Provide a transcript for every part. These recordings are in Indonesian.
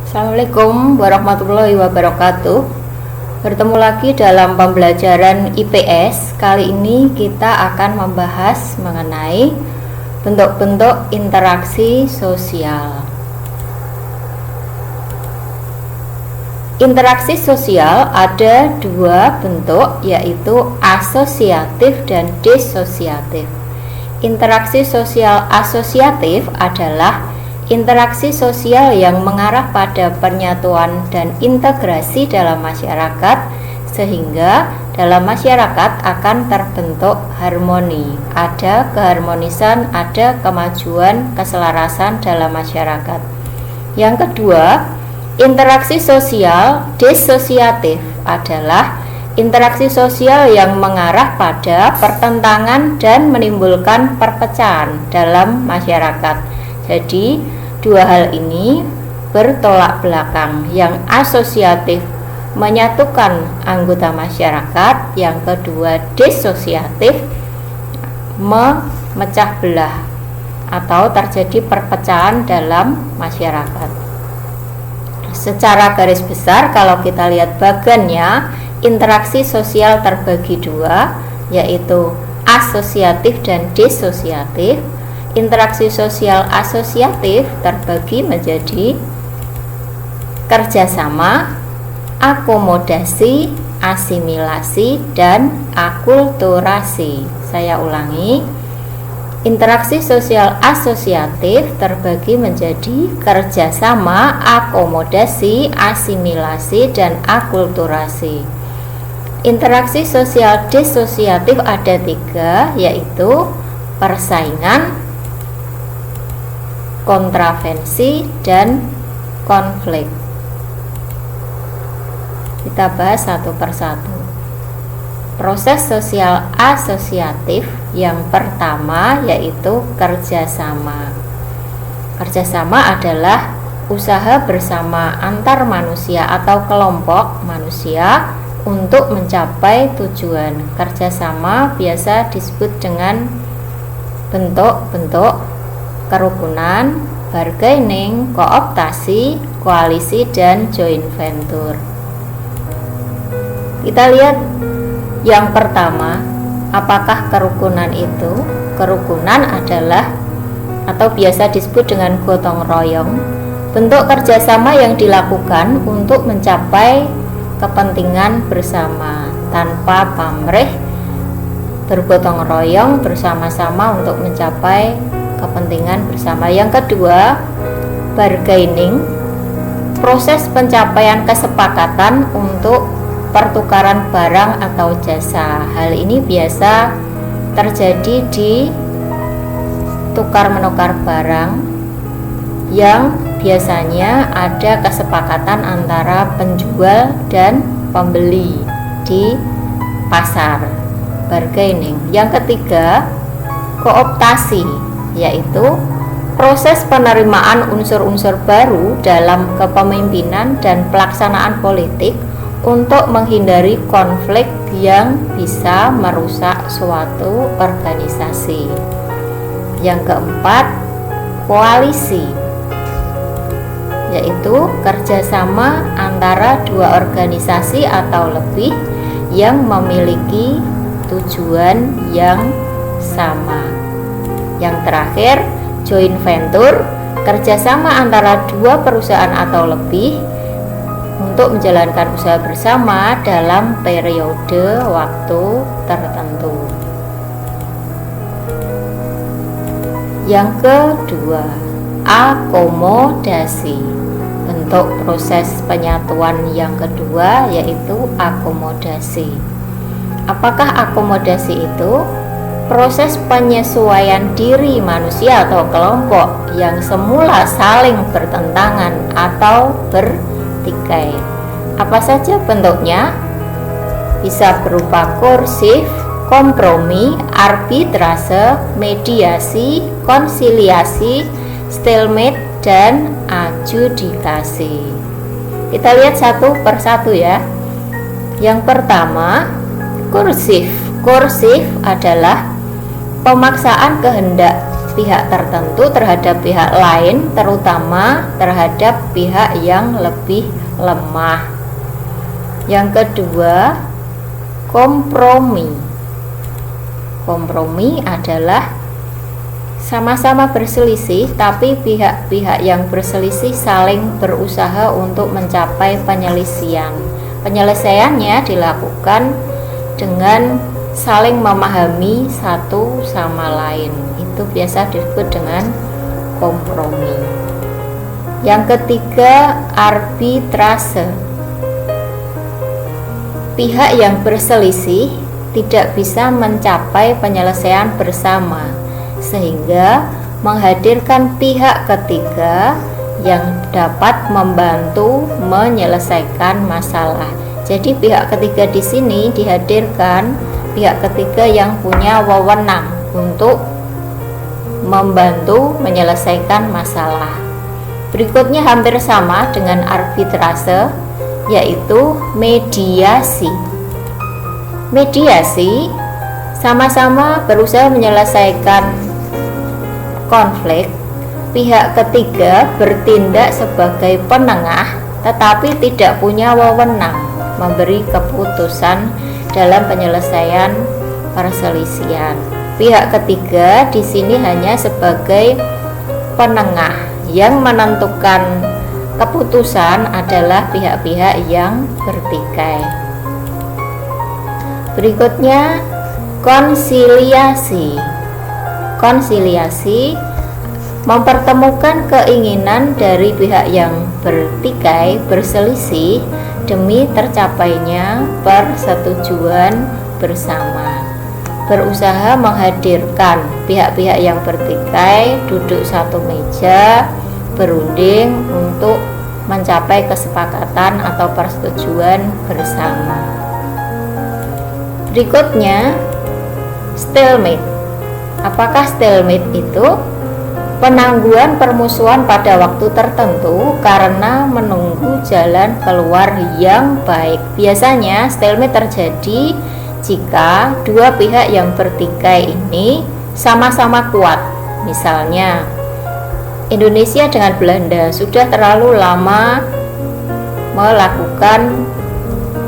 Assalamualaikum warahmatullahi wabarakatuh. Bertemu lagi dalam pembelajaran IPS. Kali ini kita akan membahas mengenai bentuk-bentuk interaksi sosial. Interaksi sosial ada dua bentuk, yaitu asosiatif dan disosiatif. Interaksi sosial asosiatif adalah interaksi sosial yang mengarah pada penyatuan dan integrasi dalam masyarakat, sehingga dalam masyarakat akan terbentuk harmoni, ada keharmonisan, ada kemajuan, keselarasan dalam masyarakat. Yang kedua, interaksi sosial disosiatif adalah interaksi sosial yang mengarah pada pertentangan dan menimbulkan perpecahan dalam masyarakat. Jadi, dua hal ini bertolak belakang. Yang asosiatif menyatukan anggota masyarakat, yang kedua disosiatif memecah belah atau terjadi perpecahan dalam masyarakat. Secara garis besar, kalau kita lihat bagannya, interaksi sosial terbagi dua, yaitu asosiatif dan disosiatif. Interaksi sosial asosiatif terbagi menjadi kerjasama, akomodasi, asimilasi, dan akulturasi. Saya ulangi, interaksi sosial asosiatif terbagi menjadi kerjasama, akomodasi, asimilasi, dan akulturasi. Interaksi sosial disosiatif ada tiga, yaitu persaingan, kontravensi, dan konflik. Kita bahas satu persatu. Proses sosial asosiatif yang pertama yaitu kerjasama. Kerjasama adalah usaha bersama antar manusia atau kelompok manusia untuk mencapai tujuan. Kerjasama biasa disebut dengan bentuk-bentuk kerukunan, bargaining, kooptasi, koalisi, dan joint venture. Kita lihat yang pertama, apakah kerukunan itu? Kerukunan adalah atau biasa disebut dengan gotong royong, bentuk kerjasama yang dilakukan untuk mencapai kepentingan bersama tanpa pamrih, bergotong royong bersama-sama untuk mencapai kepentingan bersama. Yang kedua, bargaining, proses pencapaian kesepakatan untuk pertukaran barang atau jasa. Hal ini biasa terjadi di tukar menukar barang yang biasanya ada kesepakatan antara penjual dan pembeli di pasar. Bargaining. Yang ketiga, kooptasi, yaitu proses penerimaan unsur-unsur baru dalam kepemimpinan dan pelaksanaan politik untuk menghindari konflik yang bisa merusak suatu organisasi. Yang keempat, koalisi, yaitu kerjasama antara dua organisasi atau lebih yang memiliki tujuan yang sama. Yang terakhir, joint venture, kerjasama antara dua perusahaan atau lebih untuk menjalankan usaha bersama dalam periode waktu tertentu. Yang kedua, akomodasi, bentuk proses penyatuan yang kedua yaitu akomodasi. Apakah akomodasi itu? Proses penyesuaian diri manusia atau kelompok yang semula saling bertentangan atau bertikai. Apa saja bentuknya? Bisa berupa kursif, kompromi, arbitrase, mediasi, konsiliasi, stalemate, dan adjudikasi. Kita lihat satu persatu ya. Yang pertama, kursif. Kursif adalah pemaksaan kehendak pihak tertentu terhadap pihak lain, terutama terhadap pihak yang lebih lemah. Yang kedua, kompromi. Kompromi adalah sama-sama berselisih, tapi pihak-pihak yang berselisih saling berusaha untuk mencapai penyelesaian. Penyelesaiannya dilakukan dengan saling memahami satu sama lain. Itu biasa disebut dengan kompromi. Yang ketiga, arbitrase. Pihak yang berselisih tidak bisa mencapai penyelesaian bersama, sehingga menghadirkan pihak ketiga yang dapat membantu menyelesaikan masalah. Jadi pihak ketiga di sini dihadirkan pihak ketiga yang punya wewenang untuk membantu menyelesaikan masalah. Berikutnya hampir sama dengan arbitrase, yaitu mediasi. Mediasi sama-sama berusaha menyelesaikan konflik. Pihak ketiga bertindak sebagai penengah tetapi tidak punya wewenang memberi keputusan dalam penyelesaian perselisihan. Pihak ketiga di sini hanya sebagai penengah, yang menentukan keputusan adalah pihak-pihak yang bertikai. Berikutnya, konsiliasi. Konsiliasi mempertemukan keinginan dari pihak yang bertikai berselisih demi tercapainya persetujuan bersama. Berusaha menghadirkan pihak-pihak yang bertikai duduk satu meja, berunding untuk mencapai kesepakatan atau persetujuan bersama. Berikutnya, stalemate. Apakah stalemate itu? Penangguhan permusuhan pada waktu tertentu karena menunggu jalan keluar yang baik. Biasanya stalemate terjadi jika dua pihak yang bertikai ini sama-sama kuat. Misalnya, Indonesia dengan Belanda sudah terlalu lama melakukan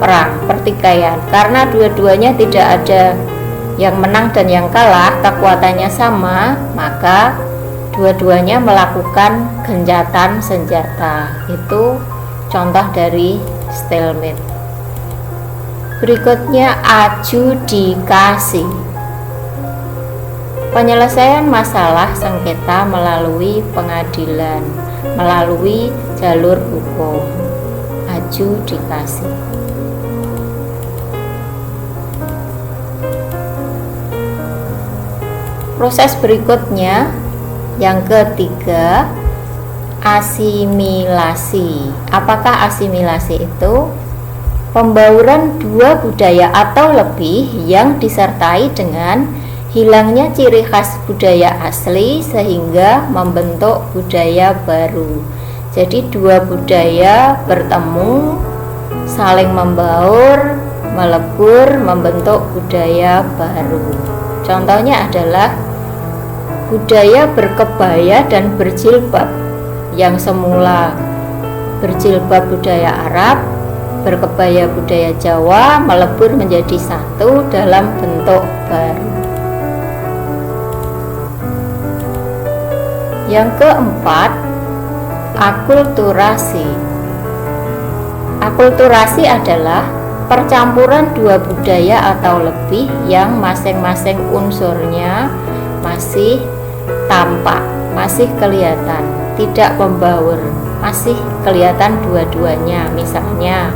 perang pertikaian karena dua-duanya tidak ada yang menang dan yang kalah, kekuatannya sama, maka dua-duanya melakukan gencatan senjata. Itu contoh dari stalemate. Berikutnya, adjudikasi. Penyelesaian masalah sengketa melalui pengadilan, melalui jalur hukum. Adjudikasi. Proses berikutnya, yang ketiga, asimilasi. Apakah asimilasi itu? Pembauran dua budaya atau lebih yang disertai dengan hilangnya ciri khas budaya asli sehingga membentuk budaya baru. Jadi dua budaya bertemu, saling membaur, melebur, membentuk budaya baru. Contohnya adalah budaya berkebaya dan berjilbab, yang semula berjilbab budaya Arab, berkebaya budaya Jawa, melebur menjadi satu dalam bentuk baru. Yang keempat, akulturasi. Akulturasi adalah percampuran dua budaya atau lebih yang masing-masing unsurnya masih tampak, masih kelihatan, tidak membaur, masih kelihatan dua-duanya. Misalnya,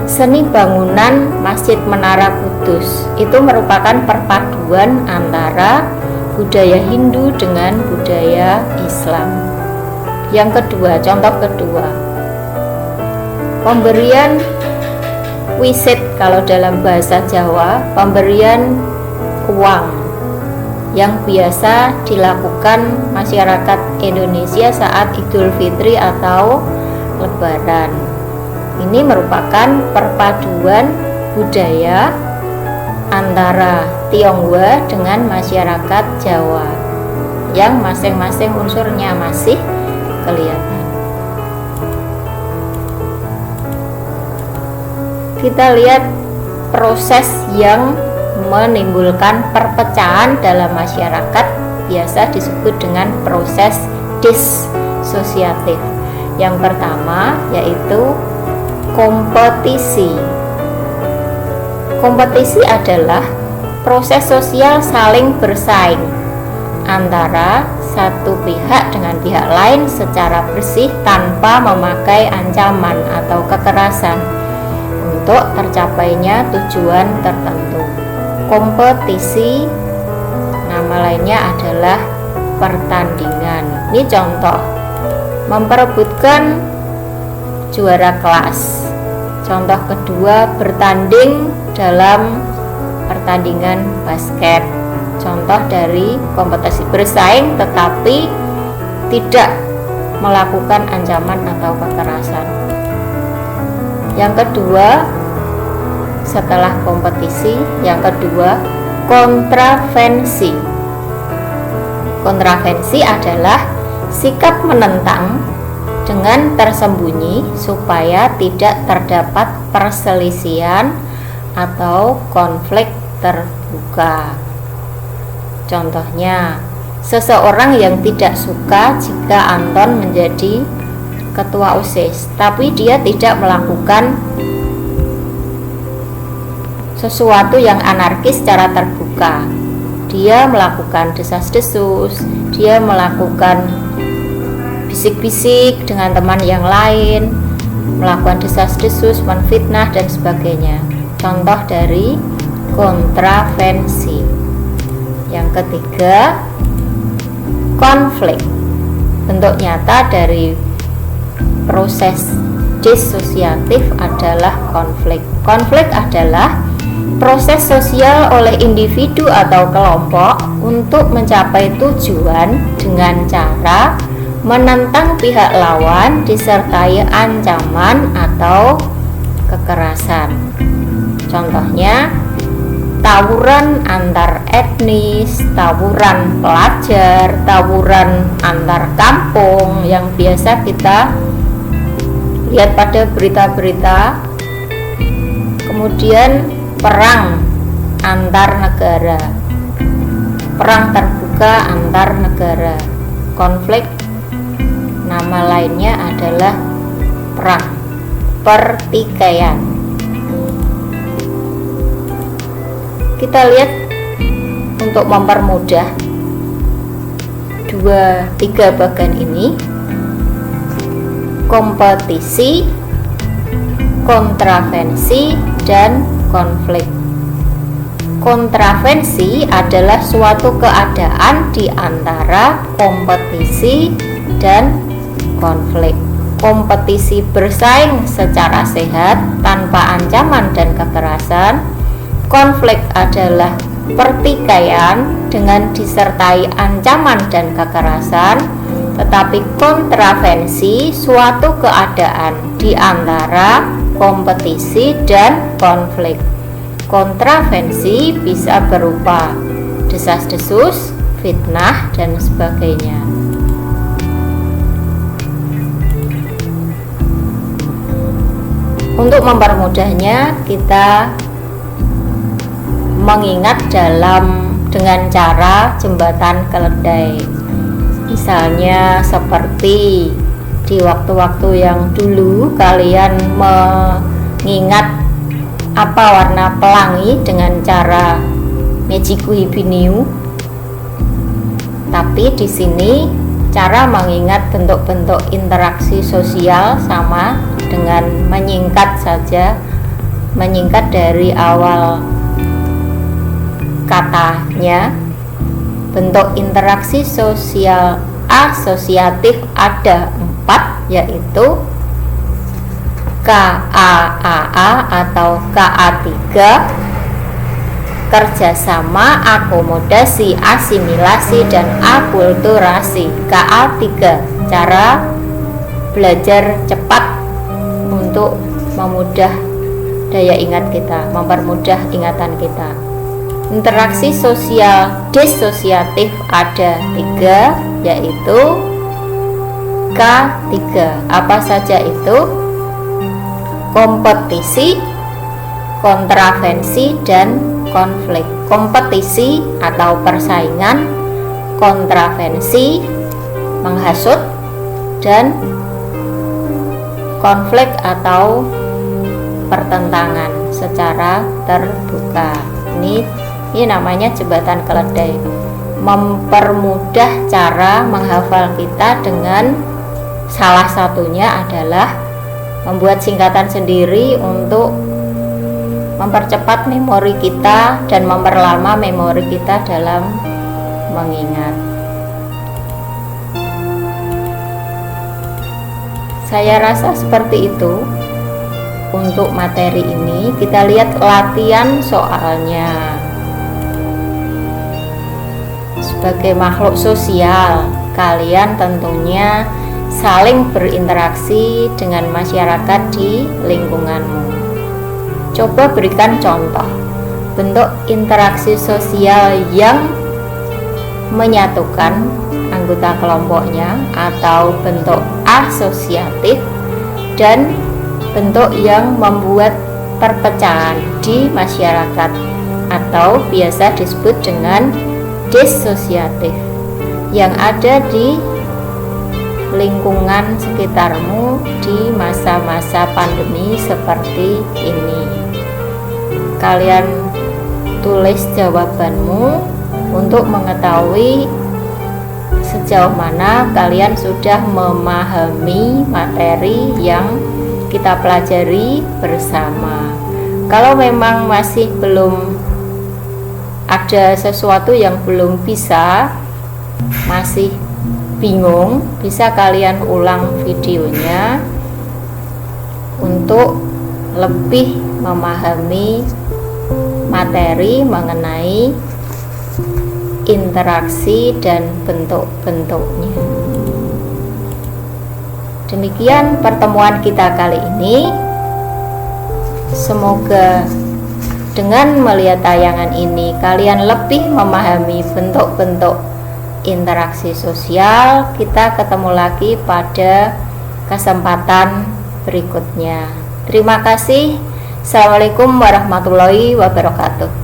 seni bangunan Masjid Menara Kudus itu merupakan perpaduan antara budaya Hindu dengan budaya Islam. Yang kedua, contoh kedua, pemberian wisit, kalau dalam bahasa Jawa, pemberian uang yang biasa dilakukan masyarakat Indonesia saat Idul Fitri atau Lebaran. Ini merupakan perpaduan budaya antara Tionghoa dengan masyarakat Jawa. yang masing-masing unsurnya masih kelihatan. Kita lihat proses yang menimbulkan perpecahan dalam masyarakat biasa disebut dengan proses dissosiatif. Yang pertama yaitu kompetisi. Kompetisi adalah proses sosial saling bersaing antara satu pihak dengan pihak lain secara bersih tanpa memakai ancaman atau kekerasan untuk tercapainya tujuan tertentu. Kompetisi nama lainnya adalah pertandingan. Ini contoh, memperebutkan juara kelas. Contoh kedua, bertanding dalam pertandingan basket. Contoh dari kompetisi bersaing tetapi tidak melakukan ancaman atau kekerasan. Yang kedua, setelah kompetisi, yang kedua kontravensi. Kontravensi adalah sikap menentang dengan tersembunyi supaya tidak terdapat perselisihan atau konflik terbuka. Contohnya, seseorang yang tidak suka jika Anton menjadi ketua OSIS, tapi dia tidak melakukan sesuatu yang anarkis secara terbuka. Dia melakukan desas-desus, dia melakukan bisik-bisik dengan teman yang lain, melakukan desas-desus, menfitnah dan sebagainya. Contoh dari kontravensi. Yang ketiga, konflik. Bentuk nyata dari proses dissosiatif adalah konflik. Konflik adalah proses sosial oleh individu atau kelompok untuk mencapai tujuan dengan cara menentang pihak lawan disertai ancaman atau kekerasan. Contohnya, tawuran antar etnis, tawuran pelajar, tawuran antar kampung yang biasa kita lihat pada berita-berita. Kemudian perang antar negara, perang terbuka antar negara. Konflik nama lainnya adalah perang, pertikaian. Kita lihat untuk mempermudah 2-3 bagian ini: kompetisi, kontravensi, dan konflik. Kontravensi adalah suatu keadaan di antara kompetisi dan konflik. Kompetisi bersaing secara sehat tanpa ancaman dan kekerasan. Konflik adalah pertikaian dengan disertai ancaman dan kekerasan. Tetapi kontravensi suatu keadaan di antara kompetisi dan konflik. Kontravensi bisa berupa desas-desus, fitnah, dan sebagainya. Untuk mempermudahnya, kita mengingat dengan cara jembatan keledai. Misalnya seperti di waktu-waktu yang dulu kalian mengingat apa warna pelangi dengan cara Mejiku Hibiniu. Tapi di sini cara mengingat bentuk-bentuk interaksi sosial sama dengan menyingkat saja, menyingkat dari awal katanya. Bentuk interaksi sosial asosiatif ada 4, yaitu KAAA atau KA3, kerjasama, akomodasi, asimilasi, dan akulturasi. KA3, cara belajar cepat untuk memudah daya ingat kita, mempermudah ingatan kita. Interaksi sosial disosiatif ada 3, yaitu K3. Apa saja itu? Kompetisi, kontravensi, dan konflik. Kompetisi atau persaingan, kontravensi menghasut, dan konflik atau pertentangan secara terbuka. Ini namanya jembatan keledai. Mempermudah cara menghafal kita dengan salah satunya adalah membuat singkatan sendiri untuk mempercepat memori kita dan memperlama memori kita dalam mengingat. Saya rasa seperti itu. Untuk materi ini kita lihat latihan soalnya. Sebagai makhluk sosial, kalian tentunya saling berinteraksi dengan masyarakat di lingkunganmu. Coba berikan contoh bentuk interaksi sosial yang menyatukan anggota kelompoknya, atau bentuk asosiatif, dan bentuk yang membuat perpecahan di masyarakat, atau biasa disebut dengan disosiatif, yang ada di lingkungan sekitarmu di masa-masa pandemi seperti ini. Kalian tulis jawabanmu untuk mengetahui sejauh mana kalian sudah memahami materi yang kita pelajari bersama. Kalau memang masih belum ada sesuatu yang belum bisa, masih bingung, bisa kalian ulang videonya untuk lebih memahami materi mengenai interaksi dan bentuk-bentuknya. Demikian pertemuan kita kali ini. Semoga dengan melihat tayangan ini kalian lebih memahami bentuk-bentuk interaksi sosial. Kita ketemu lagi pada kesempatan berikutnya. Terima kasih. Assalamualaikum warahmatullahi wabarakatuh.